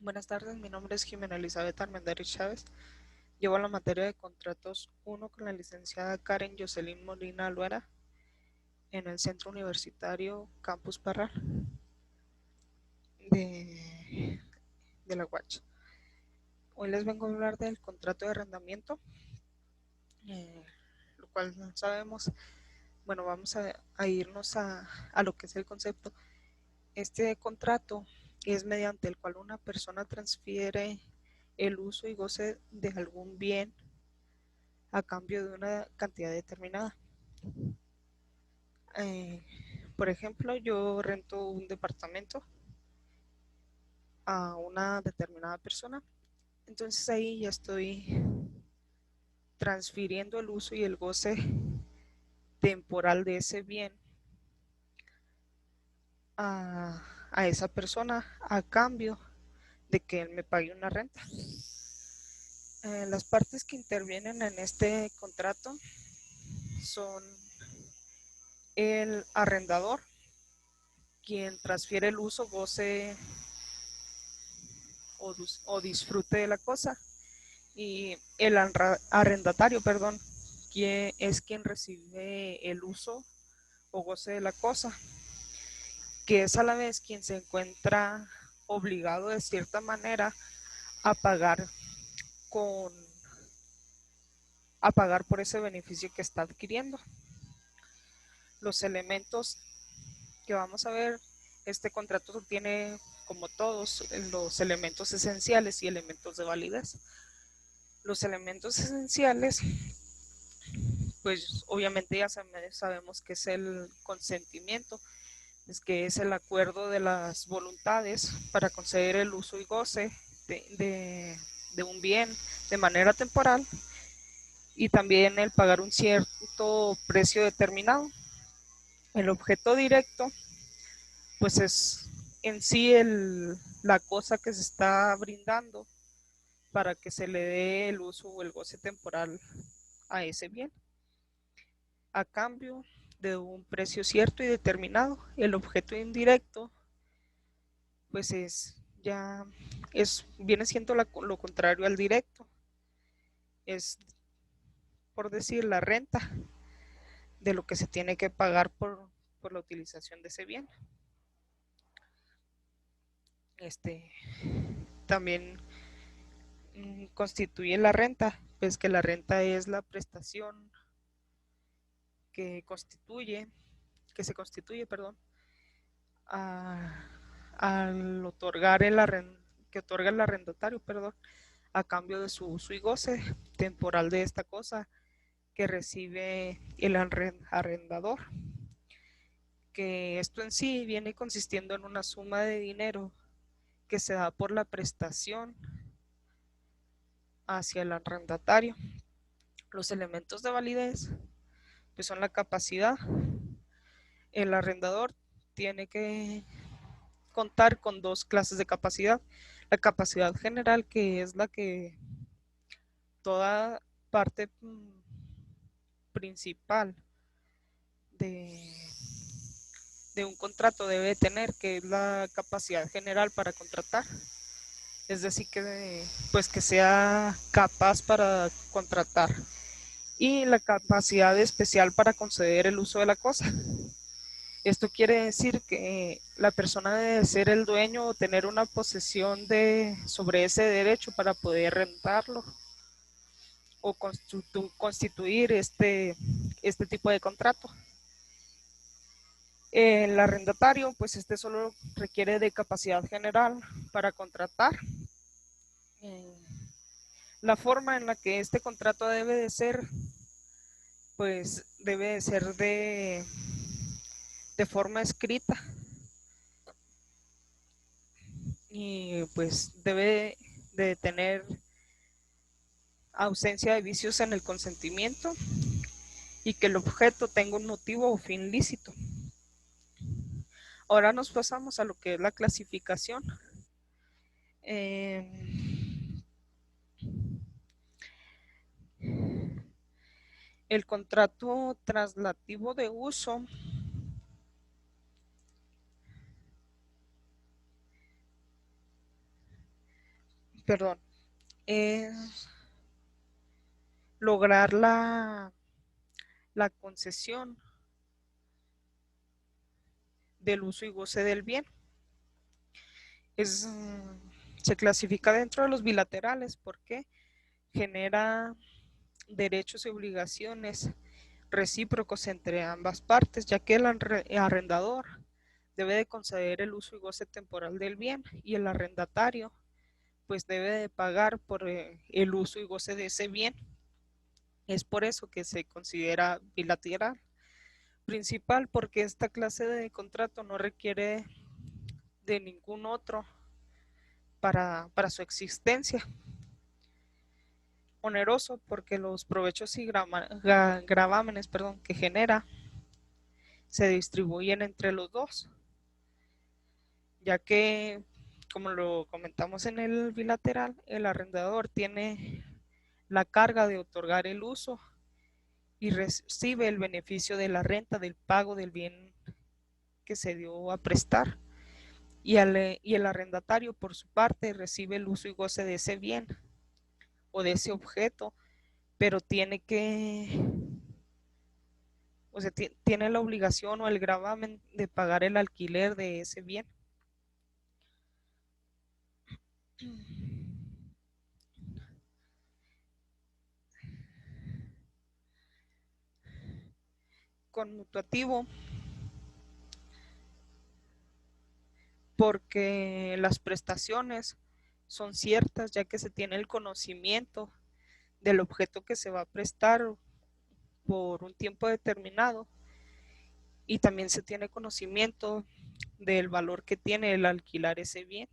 Buenas tardes, mi nombre es Jimena Elizabeth Armendariz Chávez. Llevo la materia de contratos 1 con la licenciada Karen Jocelyn Molina Albuera en el Centro Universitario Campus Parral de, de la UACH. Hoy les vengo a hablar del contrato de arrendamiento, eh, lo cual no sabemos. Bueno, vamos a irnos a lo que es el concepto. Este contrato es mediante el cual una persona transfiere el uso y goce de algún bien a cambio de una cantidad determinada. Eh, por ejemplo, yo rento un departamento a una determinada persona, entonces ahí ya estoy transfiriendo el uso y el goce temporal de ese bien a esa persona a cambio de que él me pague una renta. Las partes que intervienen en este contrato son el arrendador, quien transfiere el uso, goce o disfrute de la cosa, y el arrendatario, perdón, que es quien recibe el uso o goce de la cosa, que es a la vez quien se encuentra obligado de cierta manera a pagar con a pagar por ese beneficio que está adquiriendo. Los elementos que vamos a ver, este contrato tiene, como todos, los elementos esenciales y elementos de validez. Los elementos esenciales, pues obviamente ya sabemos que es el consentimiento, es que es el acuerdo de las voluntades para conceder el uso y goce de un bien de manera temporal, y también el pagar un cierto precio determinado. El objeto directo, pues es en sí la cosa que se está brindando para que se le dé el uso o el goce temporal a ese bien, a cambio de un precio cierto y determinado. El objeto indirecto, pues viene siendo lo contrario al directo. Es, por decir, la renta de lo que se tiene que pagar por la utilización de ese bien. Este también constituye la renta, pues que la renta es la prestación que constituye, que se constituye, perdón, a, al otorgar que otorga el arrendatario, perdón, a cambio de su uso y goce temporal de esta cosa que recibe el arrendador, que esto en sí viene consistiendo en una suma de dinero que se da por la prestación hacia el arrendatario. Los elementos de validez, pues, son la capacidad. El arrendador tiene que contar con dos clases de capacidad: la capacidad general, que es la que toda parte principal de, de un contrato debe tener, que es la capacidad general para contratar, es decir, que pues que sea capaz para contratar, y la capacidad especial para conceder el uso de la cosa. Esto quiere decir que la persona debe ser el dueño o tener una posesión sobre ese derecho para poder rentarlo o constituir este tipo de contrato. El arrendatario, pues este solo requiere de capacidad general para contratar. Eh, la forma en la que este contrato debe de ser, pues debe de ser de forma escrita, y pues debe de tener ausencia de vicios en el consentimiento, y que el objeto tenga un motivo o fin lícito. Ahora nos pasamos a lo que es la clasificación. Eh, el contrato traslativo de uso perdón, es lograr la concesión del uso y goce del bien. Es, se clasifica dentro de los bilaterales porque genera derechos y obligaciones recíprocos entre ambas partes, ya que el arrendador debe de conceder el uso y goce temporal del bien y el arrendatario pues debe de pagar por el uso y goce de ese bien. Es por eso que se considera bilateral. Principal porque esta clase de contrato no requiere de ningún otro para su existencia. Oneroso porque los provechos y gravámenes que genera se distribuyen entre los dos, ya que, como lo comentamos en el bilateral, el arrendador tiene la carga de otorgar el uso y recibe el beneficio de la renta del pago del bien que se dio a prestar. Y el arrendatario, por su parte, recibe el uso y goce de ese bien o de ese objeto, pero tiene que, o sea, tiene la obligación o el gravamen de pagar el alquiler de ese bien. Conmutativo porque las prestaciones son ciertas ya que se tiene el conocimiento del objeto que se va a prestar por un tiempo determinado y también se tiene conocimiento del valor que tiene el alquilar ese bien,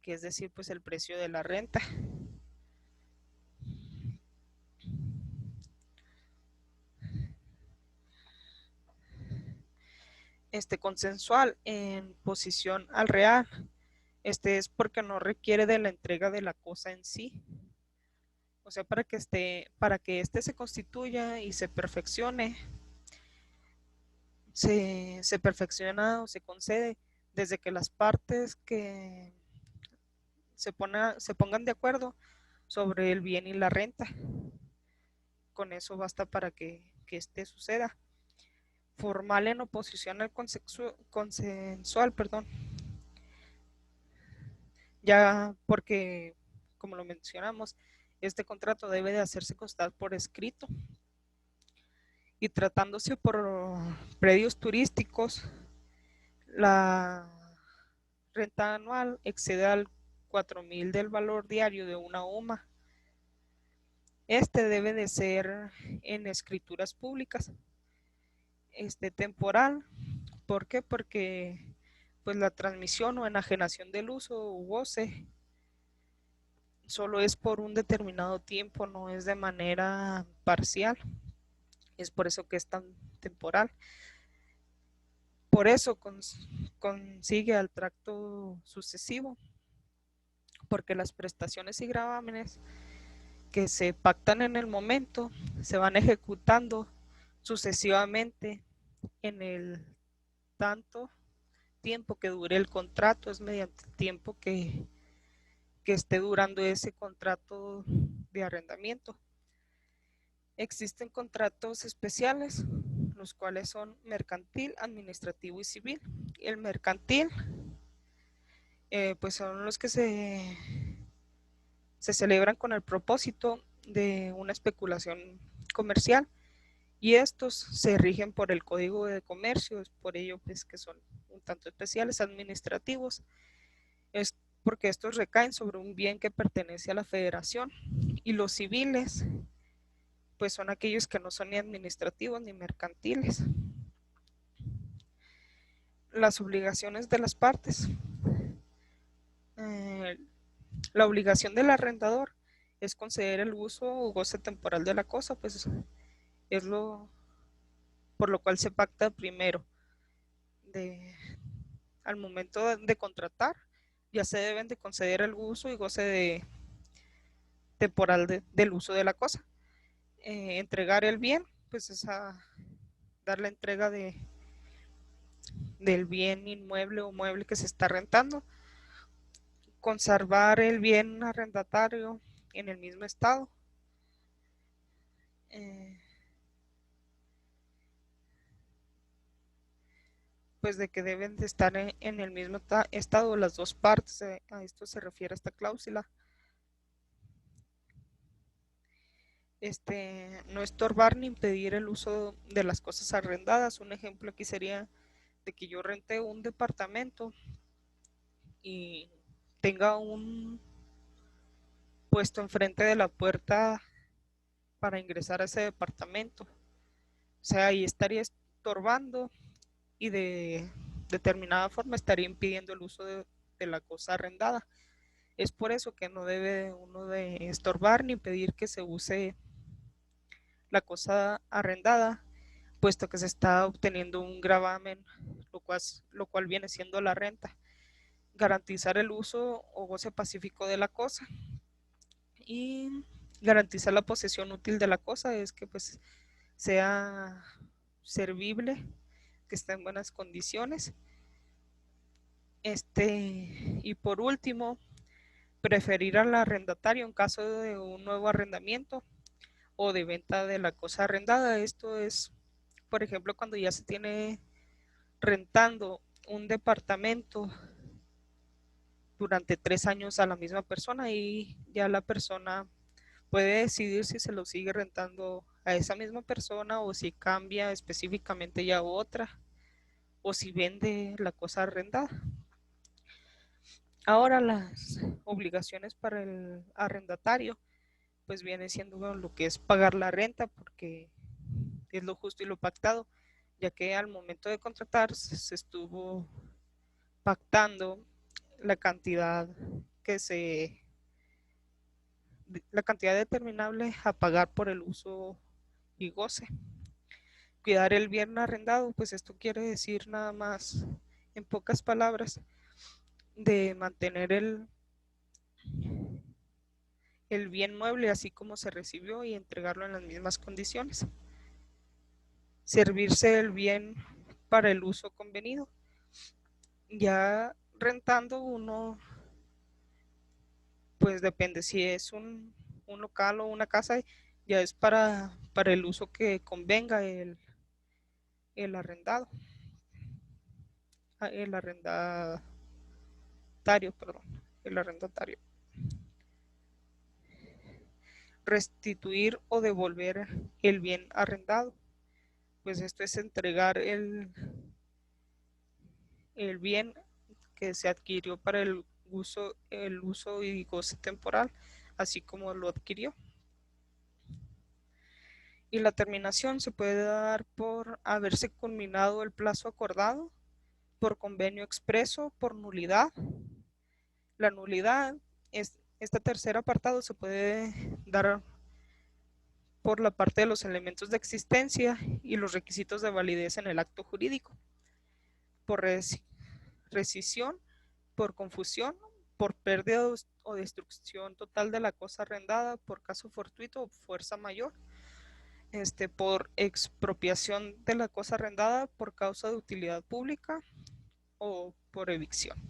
que es decir, pues el precio de la renta. Consensual en posición al real. Es porque no requiere de la entrega de la cosa en sí. O sea, para que se constituya y se perfeccione, se perfecciona o se concede desde que las partes que se pongan de acuerdo sobre el bien y la renta. Con eso basta para que suceda. Formal en oposición al consensual, perdón. Ya porque, como lo mencionamos, este contrato debe de hacerse constar por escrito. Y tratándose por predios turísticos, la renta anual excede al 4,000 del valor diario de una UMA. Debe de ser en escrituras públicas. Temporal, ¿por qué? Porque pues la transmisión o enajenación del uso o goce solo es por un determinado tiempo, no es de manera parcial. Es por eso que es tan temporal. Por eso consigue al tracto sucesivo, porque las prestaciones y gravámenes que se pactan en el momento se van ejecutando sucesivamente en el tanto tiempo que dure el contrato, es mediante el tiempo que esté durando ese contrato de arrendamiento. Existen contratos especiales, los cuales son mercantil, administrativo y civil. El mercantil, pues son los que se celebran con el propósito de una especulación comercial y estos se rigen por el Código de Comercio, es por ello pues, que son un tanto especiales. Administrativos es porque estos recaen sobre un bien que pertenece a la federación, y los civiles pues son aquellos que no son ni administrativos ni mercantiles. Las obligaciones de las partes. La obligación del arrendador es conceder el uso o goce temporal de la cosa, pues es lo por lo cual se pacta primero. Al momento de contratar, ya se deben de conceder el uso y goce temporal del uso de la cosa. Entregar el bien, pues es a dar la entrega del bien inmueble o mueble que se está rentando. conservar el bien arrendatario en el mismo estado. Pues de que deben de estar en el mismo estado las dos partes, a esto se refiere esta cláusula. No estorbar ni impedir el uso de las cosas arrendadas. Un ejemplo aquí sería de que yo rente un departamento y tenga un puesto enfrente de la puerta para ingresar a ese departamento. O sea, ahí estaría estorbando y de determinada forma estaría impidiendo el uso de la cosa arrendada. Es por eso que no debe uno de estorbar ni pedir que se use la cosa arrendada, puesto que se está obteniendo un gravamen, lo cual viene siendo la renta. Garantizar el uso o goce pacífico de la cosa y garantizar la posesión útil de la cosa es que pues sea servible, que esté en buenas condiciones. Y por último, preferir al arrendatario en caso de un nuevo arrendamiento o de venta de la cosa arrendada. Esto es, por ejemplo, cuando ya se tiene rentando un departamento durante 3 años a la misma persona y ya la persona puede decidir si se lo sigue rentando a esa misma persona o si cambia específicamente ya a otra o si vende la cosa arrendada. Ahora las obligaciones para el arrendatario pues viene siendo lo que es pagar la renta porque es lo justo y lo pactado, ya que al momento de contratar se estuvo pactando la cantidad que se la cantidad determinable a pagar por el uso y goce. Cuidar el bien arrendado, pues esto quiere decir nada más, en pocas palabras, de mantener el bien mueble así como se recibió y entregarlo en las mismas condiciones. Servirse el bien para el uso convenido. Ya rentando uno, pues depende si es un local o una casa, ya es para el uso que convenga el arrendado, el arrendatario, perdón, el arrendatario. Restituir o devolver el bien arrendado, pues esto es entregar el bien que se adquirió para el uso y goce temporal, así como lo adquirió. Y la terminación se puede dar por haberse culminado el plazo acordado, por convenio expreso, por nulidad. La nulidad, este tercer apartado se puede dar por la parte de los elementos de existencia y los requisitos de validez en el acto jurídico, por rescisión, por confusión, por pérdida o destrucción total de la cosa arrendada, por caso fortuito o fuerza mayor, por expropiación de la cosa arrendada por causa de utilidad pública o por evicción.